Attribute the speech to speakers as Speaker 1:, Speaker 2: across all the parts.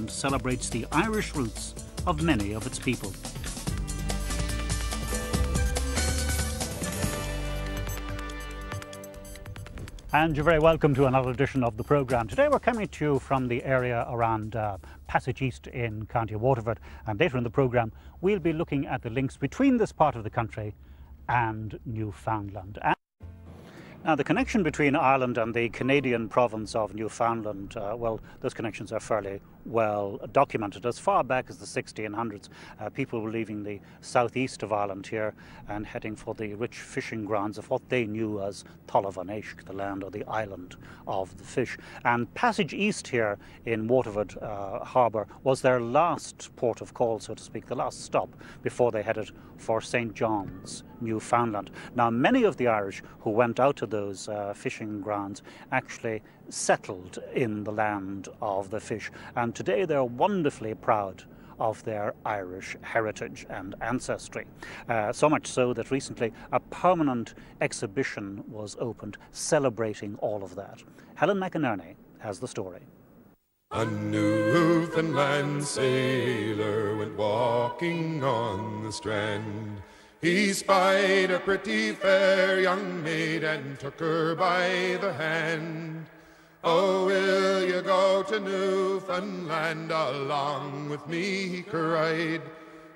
Speaker 1: Celebrates the Irish roots of many of its people. And you're very welcome to another edition of the programme. Today we're coming to you from the area around Passage East in County Waterford, and later in the programme we'll be looking at the links between this part of the country and Newfoundland. Now, the connection between Ireland and the Canadian province of Newfoundland, well, those connections are fairly well documented. As far back as the 1600s, people were leaving the southeast of Ireland here and heading for the rich fishing grounds of what they knew as Tullavaneshk, the land or the island of the fish. And Passage East here in Waterford Harbour was their last port of call, so to speak, the last stop before they headed for St. John's, Newfoundland. Now, many of the Irish who went out to those fishing grounds actually settled in the land of the fish, and today they're wonderfully proud of their Irish heritage and ancestry. So much so that recently a permanent exhibition was opened celebrating all of that. Helen McInerney has the story.
Speaker 2: A Newfoundland sailor went walking on the strand. He spied a pretty fair young maid and took her by the hand. Oh, will you go to Newfoundland along with me, he cried.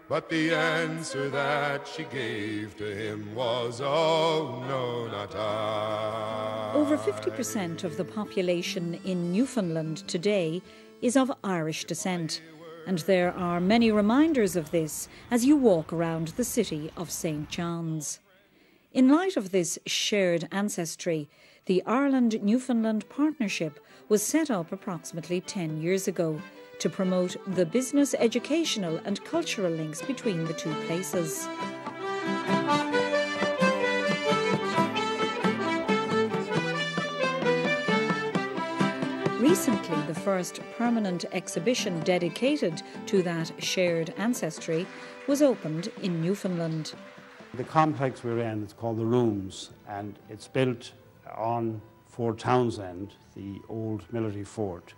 Speaker 2: But the answer that she gave to him was, oh, no, not I.
Speaker 3: Over 50% of the population in Newfoundland today is of Irish descent, and there are many reminders of this as you walk around the city of St. John's. In light of this shared ancestry, the Ireland-Newfoundland Partnership was set up approximately 10 years ago to promote the business, educational and cultural links between the two places. Recently, the first permanent exhibition dedicated to that shared ancestry was opened in Newfoundland.
Speaker 4: The complex we're in is called the Rooms, and it's built on Fort Townsend, the old military fort.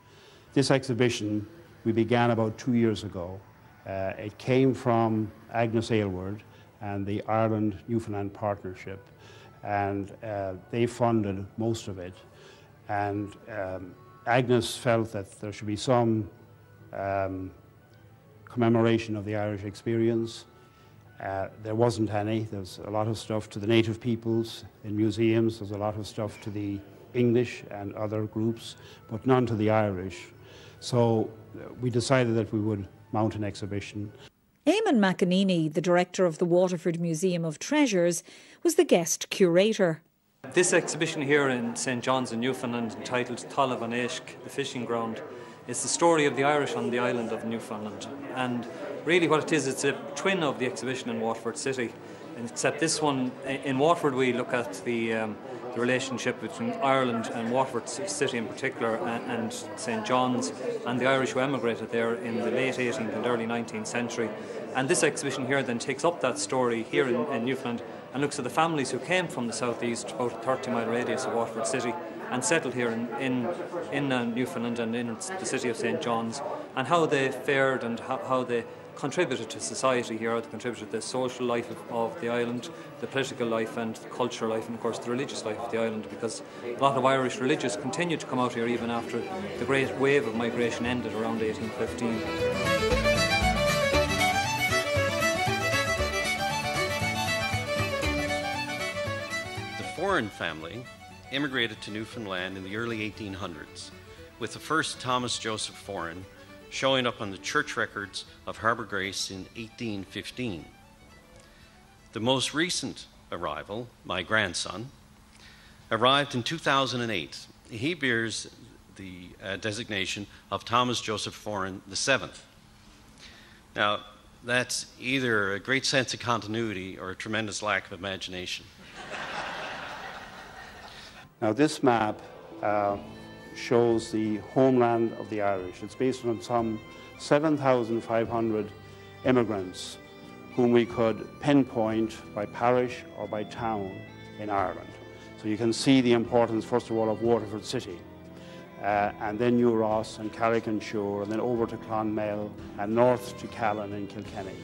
Speaker 4: This exhibition we began about 2 years ago. It came from Agnes Aylward and the Ireland-Newfoundland Partnership, and they funded most of it. And Agnes felt that there should be some commemoration of the Irish experience. There wasn't any. There's a lot of stuff to the native peoples in museums. There's a lot of stuff to the English and other groups, but none to the Irish. So we decided that we would mount an exhibition.
Speaker 3: Eamon McEneny, the director of the Waterford Museum of Treasures, was the guest curator.
Speaker 5: This exhibition here in St. John's in Newfoundland, entitled Tullavaneshk, the fishing ground, is the story of the Irish on the island of Newfoundland. And really what it is, it's a twin of the exhibition in Waterford City. Except this one, in Waterford we look at the relationship between Ireland and Waterford City in particular and St. John's and the Irish who emigrated there in the late 18th and early 19th century. And this exhibition here then takes up that story here in Newfoundland and looks at the families who came from the southeast, about a 30-mile radius of Waterford City, and settled here in Newfoundland and in the city of St. John's, and how they fared and how they contributed to society here, how they contributed to the social life of the island, the political life and the cultural life, and of course the religious life of the island, because a lot of Irish religious continued to come out here even after the great wave of migration ended around 1815.
Speaker 6: Foran family immigrated to Newfoundland in the early 1800s, with the first Thomas Joseph Foran showing up on the church records of Harbour Grace in 1815. The most recent arrival, my grandson, arrived in 2008. He bears the designation of Thomas Joseph Foran VII. Now, that's either a great sense of continuity or a tremendous lack of imagination.
Speaker 4: Now, this map shows the homeland of the Irish. It's based on some 7,500 immigrants whom we could pinpoint by parish or by town in Ireland. So you can see the importance, first of all, of Waterford City. and then New Ross and Carrick-on-Shore, and then over to Clonmel and north to Callan and Kilkenny.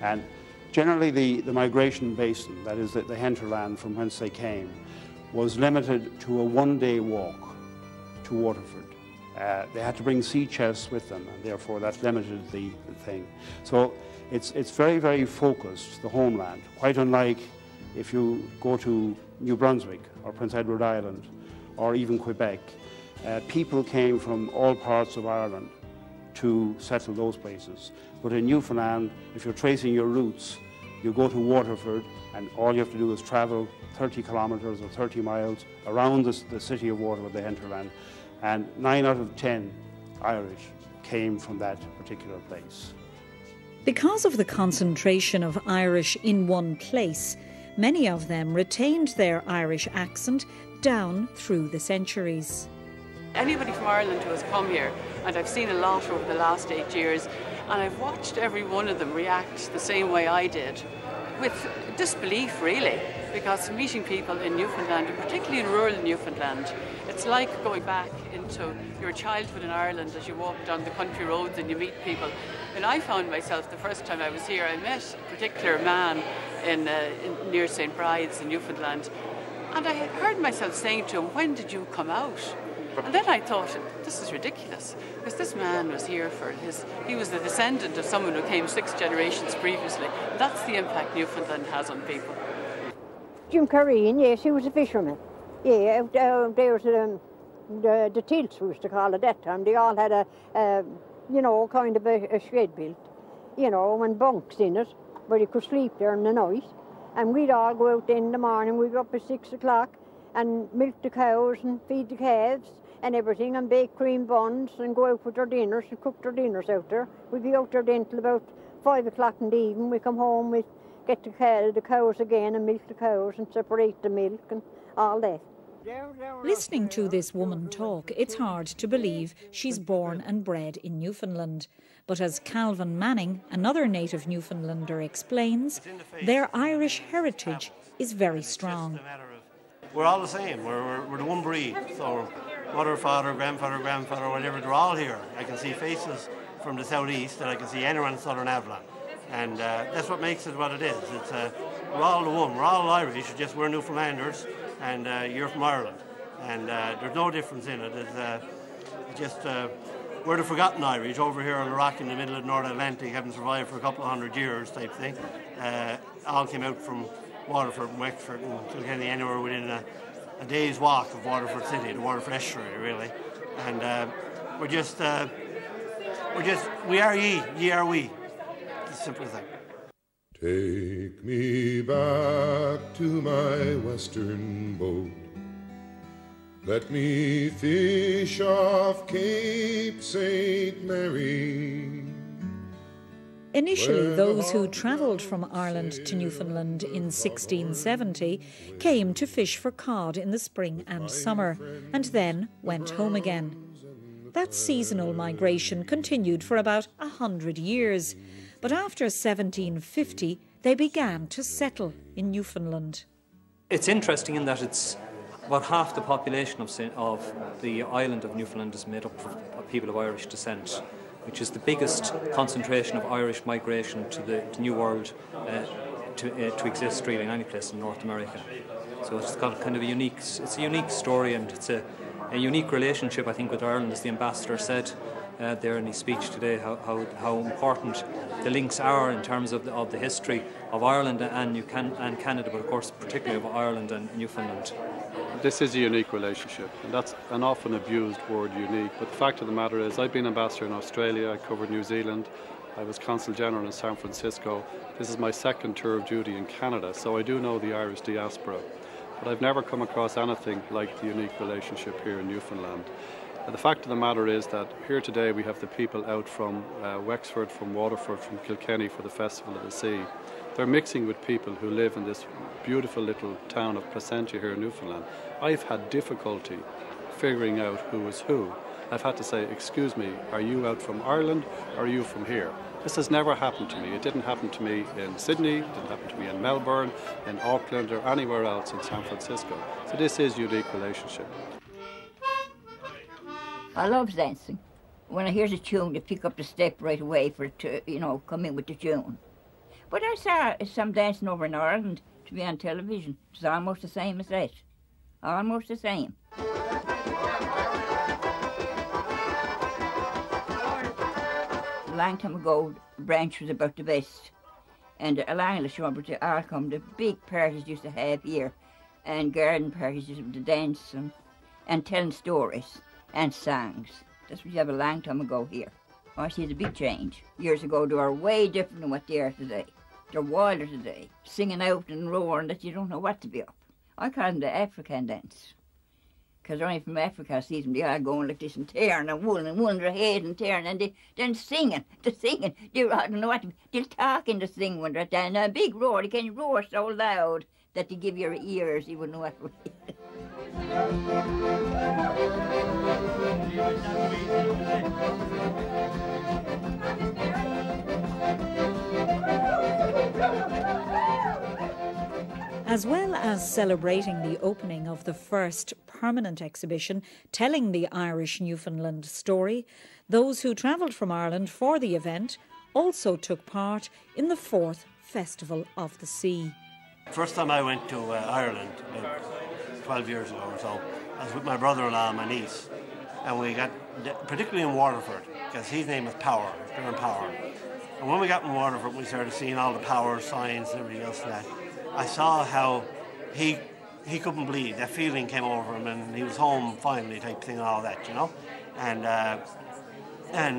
Speaker 4: And generally the migration basin, that is the hinterland from whence they came, was limited to a one-day walk to Waterford. They had to bring sea chests with them, and therefore that limited the thing. So it's very, very focused, the homeland, quite unlike if you go to New Brunswick or Prince Edward Island or even Quebec. People came from all parts of Ireland to settle those places. But in Newfoundland, if you're tracing your roots, you go to Waterford, and all you have to do is travel 30 kilometres or 30 miles around the city of Waterford, the hinterland, and 9 out of 10 Irish came from that particular place.
Speaker 3: Because of the concentration of Irish in one place, many of them retained their Irish accent down through the centuries.
Speaker 7: Anybody from Ireland who has come here, and I've seen a lot over the last 8 years, and I've watched every one of them react the same way I did, with disbelief really, because meeting people in Newfoundland, and particularly in rural Newfoundland, it's like going back into your childhood in Ireland as you walk down the country roads and you meet people. And I found myself, the first time I was here, I met a particular man in near St. Bride's in Newfoundland, and I heard myself saying to him, "When did you come out?" And then I thought, this is ridiculous, because this man was here he was the descendant of someone who came 6 generations previously. And that's the impact Newfoundland has on people.
Speaker 8: Jim Careen, yes, he was a fisherman. Yeah, there was the tilts, we used to call it that time. They all had kind of a shed built, and bunks in it, where you could sleep there in the night. And we'd all go out in the morning, we'd be up at 6 o'clock and milk the cows and feed the calves and everything, and bake cream buns and go out with their dinners and cook their dinners out there. We'd be out there then till about 5 o'clock in the evening. We come home, we'd get the cows again and milk the cows and separate the milk and all that.
Speaker 3: Listening to this woman talk, it's hard to believe she's born and bred in Newfoundland. But as Calvin Manning, another native Newfoundlander, explains, their Irish heritage is very strong.
Speaker 9: We're all the same. We're the one breed. So mother, father, grandfather, whatever, they're all here. I can see faces from the southeast, and I can see anyone in southern Avalon. And that's what makes it what it is. We're all the one. We're all Irish. It's just we're Newfoundlanders, and you're from Ireland. And there's no difference in it. We're the forgotten Irish over here on the rock in the middle of the North Atlantic, having survived for a couple of 100 years type thing. All came out from Waterford and Wexford and Kilkenny, anywhere within a day's walk of Waterford City, the Waterford estuary, really. And we are ye are we. It's a simple thing.
Speaker 2: Take me back to my western boat. Let me fish off Cape St. Mary.
Speaker 3: Initially, those who travelled from Ireland to Newfoundland in 1670 came to fish for cod in the spring and summer, and then went home again. That seasonal migration continued for about 100 years, but after 1750 they began to settle in Newfoundland.
Speaker 5: It's interesting in that it's about half the population of the island of Newfoundland is made up of people of Irish descent, which is the biggest concentration of Irish migration to the New World to exist really in any place in North America. So it's got kind of a unique story, and it's a unique relationship, I think, with Ireland, as the ambassador said there in his speech today, how important the links are in terms of the history of Ireland and Canada, but of course particularly of Ireland and Newfoundland.
Speaker 10: This is a unique relationship, and that's an often abused word, unique, but the fact of the matter is I've been ambassador in Australia, I covered New Zealand, I was Consul General in San Francisco. This is my second tour of duty in Canada, so I do know the Irish diaspora, but I've never come across anything like the unique relationship here in Newfoundland. The fact of the matter is that here today we have the people out from Wexford, from Waterford, from Kilkenny for the Festival of the Sea. They're mixing with people who live in this beautiful little town of Placentia here in Newfoundland. I've had difficulty figuring out who is who. I've had to say, excuse me, are you out from Ireland or are you from here? This has never happened to me. It didn't happen to me in Sydney, it didn't happen to me in Melbourne, in Auckland or anywhere else in San Francisco. So this is a unique relationship.
Speaker 11: I love dancing. When I hear the tune, you pick up the step right away for it to, you know, come in with the tune. But I saw some dancing over in Ireland to be on television. It's almost the same as that. Almost the same. A long time ago, the branch was about the best. And along the shore, but they all come, the big parties used to have here, and garden parties, the dance and telling stories and songs. That's what you have a long time ago here. I see the big change. Years ago, they were way different than what they are today. They're wilder today, singing out and roaring that you don't know what to be up. I call them the African dance. Because only from Africa I see them, they are going like this and tearing and woolling their head and tearing, and then singing, I don't know what to be. They'll talk in the sing when they're down. A big roar, they can roar so loud that they give your ears, you wouldn't know what to be.
Speaker 3: As well as celebrating the opening of the first permanent exhibition telling the Irish Newfoundland story, those who travelled from Ireland for the event also took part in the fourth Festival of the Sea.
Speaker 9: First time I went to Ireland, about 12 years ago or so, I was with my brother-in-law and my niece, and we got, particularly in Waterford, because his name is Power, Darren Power. And when we got in Waterford, we started seeing all the Power signs and everything else and that. I saw how he couldn't believe, that feeling came over him, and he was home finally type thing and all that, you know. And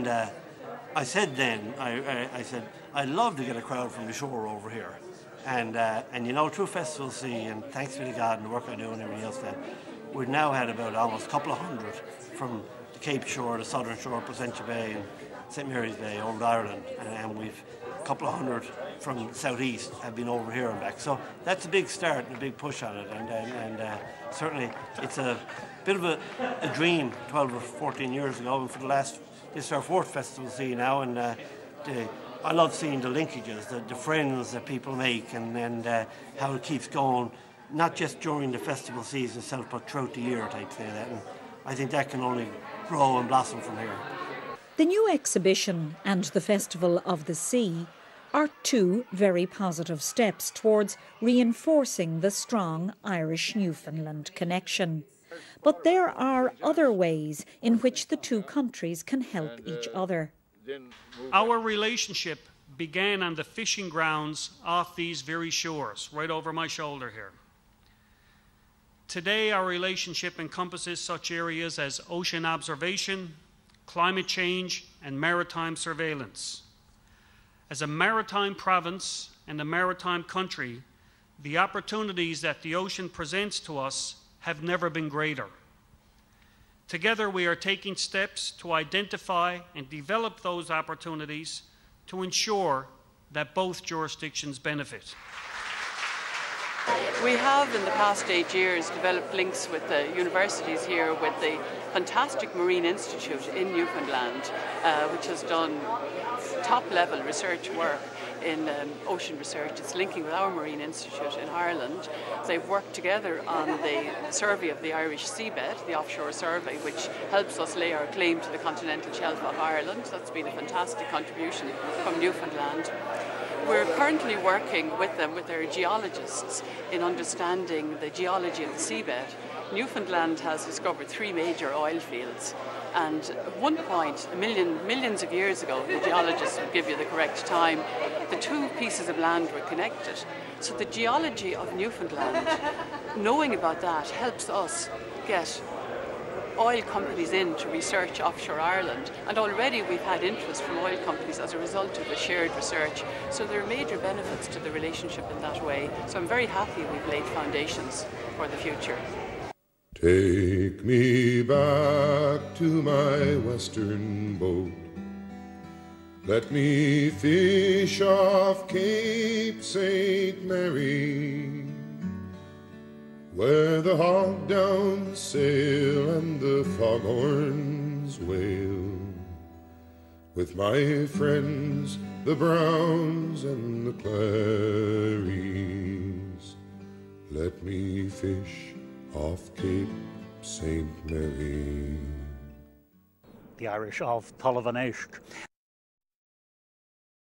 Speaker 9: I said then, I said, I'd love to get a crowd from the shore over here. And you know, through Festival Sea, and thanks be to God and the work I do and everything else, that we've now had about almost a couple of hundred from the Cape Shore, the Southern Shore, Placentia Bay and St Mary's Bay over to Ireland, and we've a couple of hundred from the southeast have been over here and back. So that's a big start and a big push on it, and certainly it's a bit of a dream 12 or 14 years ago, and for the last, this is our fourth Festival Sea now, and I love seeing the linkages, the friends that people make, and how it keeps going, not just during the festival season itself, but throughout the year type thing. And I think that can only grow and blossom from here.
Speaker 3: The new exhibition and the Festival of the Sea are two very positive steps towards reinforcing the strong Irish-Newfoundland connection. But there are other ways in which the two countries can help each other.
Speaker 12: Our relationship began on the fishing grounds off these very shores, right over my shoulder here. Today, our relationship encompasses such areas as ocean observation, climate change, and maritime surveillance. As a maritime province and a maritime country, the opportunities that the ocean presents to us have never been greater. Together, we are taking steps to identify and develop those opportunities to ensure that both jurisdictions benefit.
Speaker 7: We have, in the past 8 years, developed links with the universities here, with the fantastic Marine Institute in Newfoundland, which has done top-level research work in ocean research. It's linking with our Marine Institute in Ireland. They've worked together on the survey of the Irish seabed, the offshore survey, which helps us lay our claim to the continental shelf of Ireland. That's been a fantastic contribution from Newfoundland. We're currently working with them, with their geologists, in understanding the geology of the seabed. Newfoundland has discovered 3 major oil fields, and at one point, millions of years ago, the geologists would give you the correct time, the 2 pieces of land were connected. So the geology of Newfoundland, knowing about that, helps us get oil companies in to research offshore Ireland, and already we've had interest from oil companies as a result of the shared research. So there are major benefits to the relationship in that way. So I'm very happy we've laid foundations for the future.
Speaker 2: Take me back to my western boat. Let me fish off Cape St. Mary, where the hog downs sail and the foghorns wail, with my friends the Browns and the Clarys. Let me fish off Cape St. Mary.
Speaker 1: the Irish of Tulla Van Éisc.